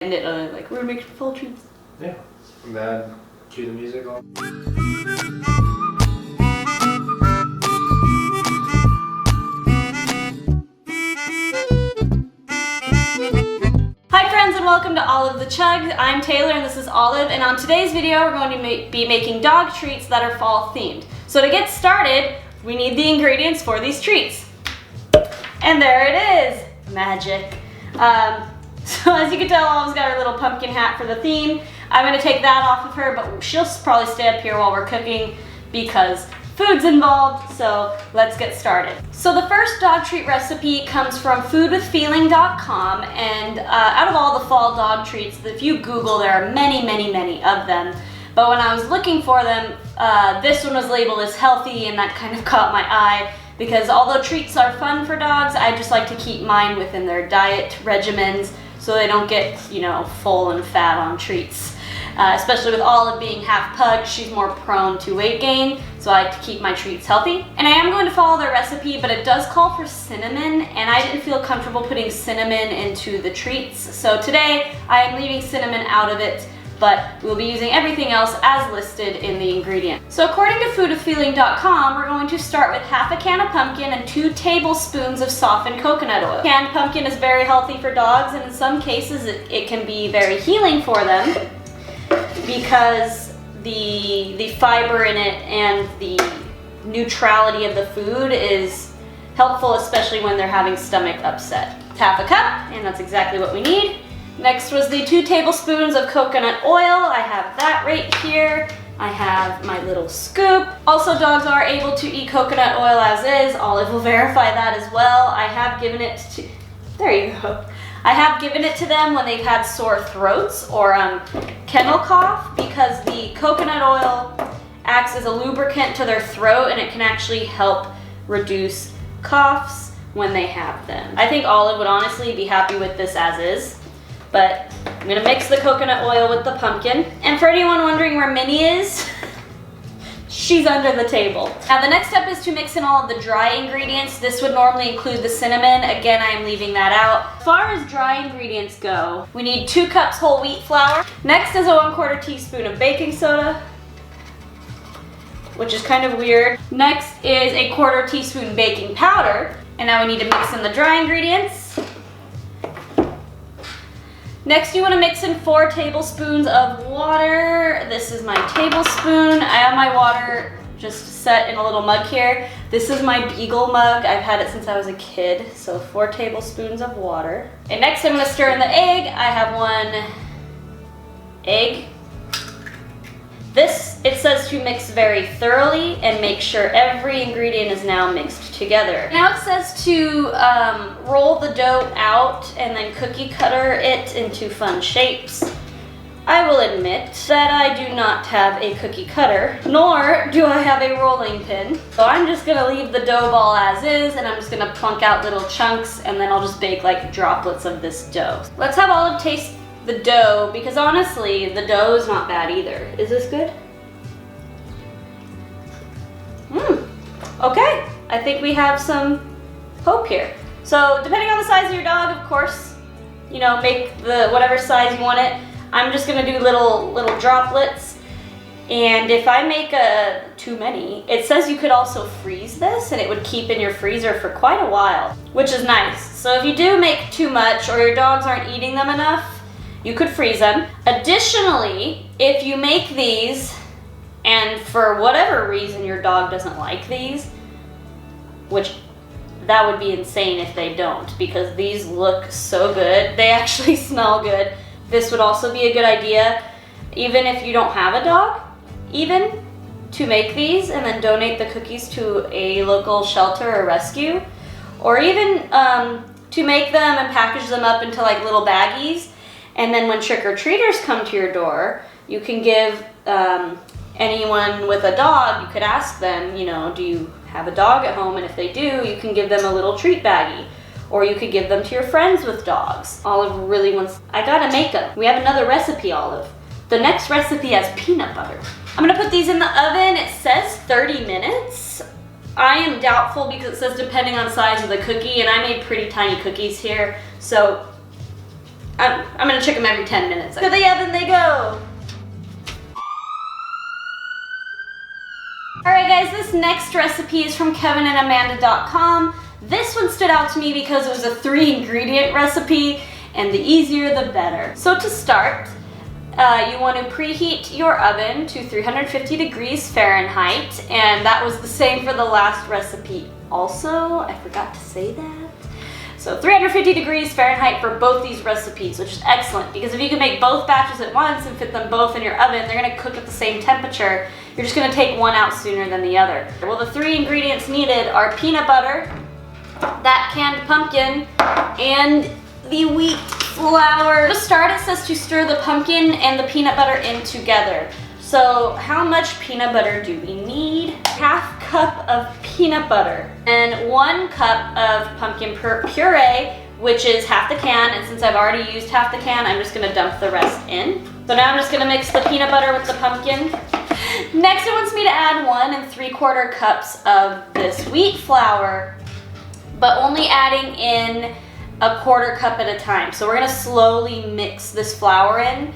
And it like, we're gonna make full treats. Yeah. And then cue the music on. Hi friends and welcome to Olive the Chug. I'm Taylor and this is Olive, and on today's video we're going to be making dog treats that are fall themed. So to get started, we need the ingredients for these treats. And there it is, magic. So as you can tell, Olive's got her little pumpkin hat for the theme. I'm gonna take that off of her, but she'll probably stay up here while we're cooking because food's involved, so let's get started. So the first dog treat recipe comes from foodwithfeeling.com, and out of all the fall dog treats, if you Google, there are many of them. But when I was looking for them, this one was labeled as healthy, and that kind of caught my eye because although treats are fun for dogs, I just like to keep mine within their diet regimens so they don't get, you know, full and fat on treats. Especially with Olive being half pug, she's more prone to weight gain, so I like to keep my treats healthy. And I am going to follow their recipe, but it does call for cinnamon, and I didn't feel comfortable putting cinnamon into the treats. So today, I am leaving cinnamon out of it, but we'll be using everything else as listed in the ingredient. So according to foodwithfeeling.com, we're going to start with half a can of pumpkin and 2 tablespoons of softened coconut oil. Canned pumpkin is very healthy for dogs, and in some cases it can be very healing for them because the fiber in it and the neutrality of the food is helpful, especially when they're having stomach upset. Half a cup, and that's exactly what we need. Next was the 2 tablespoons of coconut oil. I have that right here. I have my little scoop. Also, dogs are able to eat coconut oil as is. Olive will verify that as well. I have given it to, there you go. I have given it to them when they've had sore throats or kennel cough, because the coconut oil acts as a lubricant to their throat and it can actually help reduce coughs when they have them. I think Olive would honestly be happy with this as is. But I'm gonna mix the coconut oil with the pumpkin. And for anyone wondering where Minnie is, she's under the table. Now the next step is to mix in all of the dry ingredients. This would normally include the cinnamon. Again, I am leaving that out. As far as dry ingredients go, we need 2 cups whole wheat flour. Next is a 1/4 teaspoon of baking soda, which is kind of weird. Next is a 1/4 teaspoon baking powder. And now we need to mix in the dry ingredients. Next, you want to mix in 4 tablespoons of water. This is my tablespoon. I have my water just set in a little mug here. This is my Beagle mug. I've had it since I was a kid, so 4 tablespoons of water. And next I'm going to stir in the egg. I have 1 egg. This, it says to mix very thoroughly and make sure every ingredient is now mixed together. Now it says to roll the dough out and then cookie cutter it into fun shapes. I will admit that I do not have a cookie cutter, nor do I have a rolling pin. So I'm just gonna leave the dough ball as is, and I'm just gonna plunk out little chunks, and then I'll just bake like droplets of this dough. Let's have Olive taste the dough, because honestly, the dough is not bad either. Is this good? Okay, I think we have some hope here. So depending on the size of your dog, of course, you know, make the whatever size you want it. I'm just gonna do little droplets. And if I make too many, it says you could also freeze this and it would keep in your freezer for quite a while, which is nice. So if you do make too much or your dogs aren't eating them enough, you could freeze them. Additionally, if you make these and for whatever reason your dog doesn't like these, which that would be insane if they don't, because these look so good. They actually smell good. This would also be a good idea, even if you don't have a dog, even to make these and then donate the cookies to a local shelter or rescue, or even to make them and package them up into like little baggies. And then when trick-or-treaters come to your door, you can give anyone with a dog, you could ask them, you know, do you have a dog at home? And if they do, you can give them a little treat baggie. Or you could give them to your friends with dogs. Olive really wants, I gotta make them. We have another recipe, Olive. The next recipe has peanut butter. I'm gonna put these in the oven. It says 30 minutes. I am doubtful because it says depending on size of the cookie, and I made pretty tiny cookies here. So I'm gonna check them every 10 minutes. To the oven they go. All right guys, this next recipe is from kevinandamanda.com. This one stood out to me because it was a 3-ingredient recipe, and the easier the better. So to start, you want to preheat your oven to 350 degrees Fahrenheit, and that was the same for the last recipe also. I forgot to say that. So 350 degrees Fahrenheit for both these recipes, which is excellent because if you can make both batches at once and fit them both in your oven, they're gonna cook at the same temperature. You're just gonna take one out sooner than the other. Well, the 3 ingredients needed are peanut butter, that canned pumpkin, and the wheat flour. To start, it says to stir the pumpkin and the peanut butter in together. So how much peanut butter do we need? Half cup of peanut butter and 1 cup of pumpkin puree, which is half the can. And since I've already used half the can, I'm just gonna dump the rest in. So now I'm just gonna mix the peanut butter with the pumpkin. Next, it wants me to add 1 3/4 cups of this wheat flour, but only adding in 1/4 cup at a time. So we're gonna slowly mix this flour in.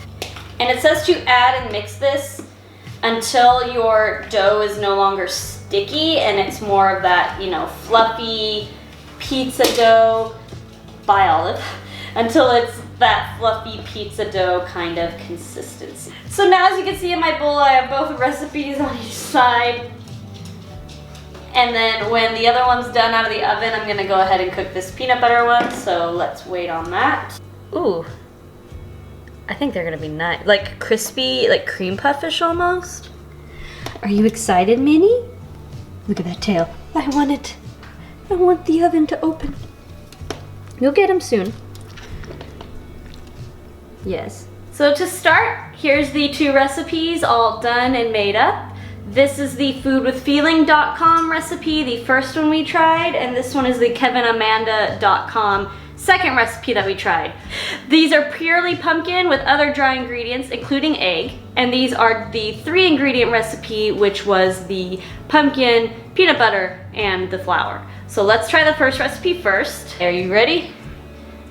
And it says to add and mix this until your dough is no longer sticky and it's more of that, you know, fluffy pizza dough by Olive, until it's that fluffy pizza dough kind of consistency. So now, as you can see in my bowl, I have both recipes on each side. And then when the other one's done out of the oven, I'm gonna go ahead and cook this peanut butter one, so let's wait on that. Ooh, I think they're gonna be nice, like crispy, like cream puffish almost. Are you excited, Minnie? Look at that tail. I want the oven to open. You'll get them soon. Yes. So to start, here's the 2 recipes all done and made up. This is the foodwithfeeling.com recipe, the first one we tried, and this one is the kevinamanda.com second recipe that we tried. These are purely pumpkin with other dry ingredients, including egg, and these are the 3-ingredient recipe, which was the pumpkin, peanut butter, and the flour. So let's try the first recipe first. Are you ready?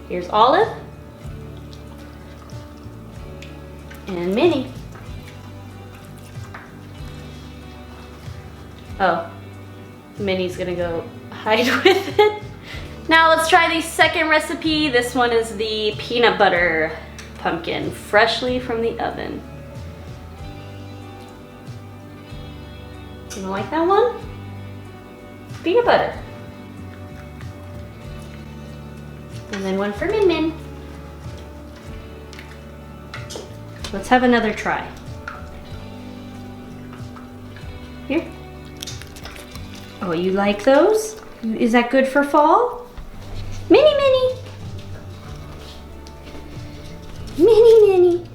Here's Olive and Minnie. Oh, Minnie's gonna go hide with it. Now let's try the second recipe. This one is the peanut butter pumpkin, freshly from the oven. You don't like that one? Peanut butter. And then one for Min Min. Let's have another try. Here. Oh, you like those? Is that good for fall? Minnie, Minnie. Minnie, Minnie.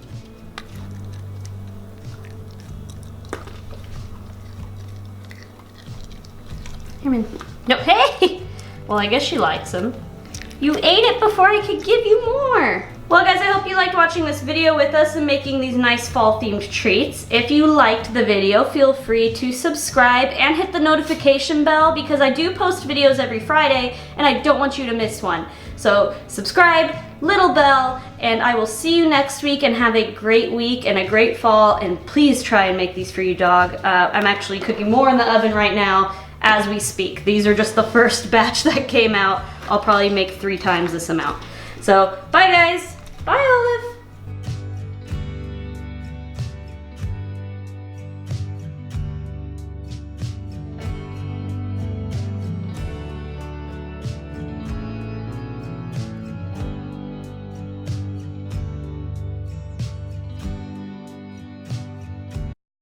Here, Minnie. No, hey! Well, I guess she likes them. You ate it before I could give you more. Well guys, I hope you liked watching this video with us and making these nice fall themed treats. If you liked the video, feel free to subscribe and hit the notification bell because I do post videos every Friday and I don't want you to miss one. So subscribe, little bell, and I will see you next week and have a great week and a great fall, and please try and make these for your dog. I'm actually cooking more in the oven right now as we speak. These are just the first batch that came out. I'll probably make 3 times this amount. So bye guys. Bye, Olive.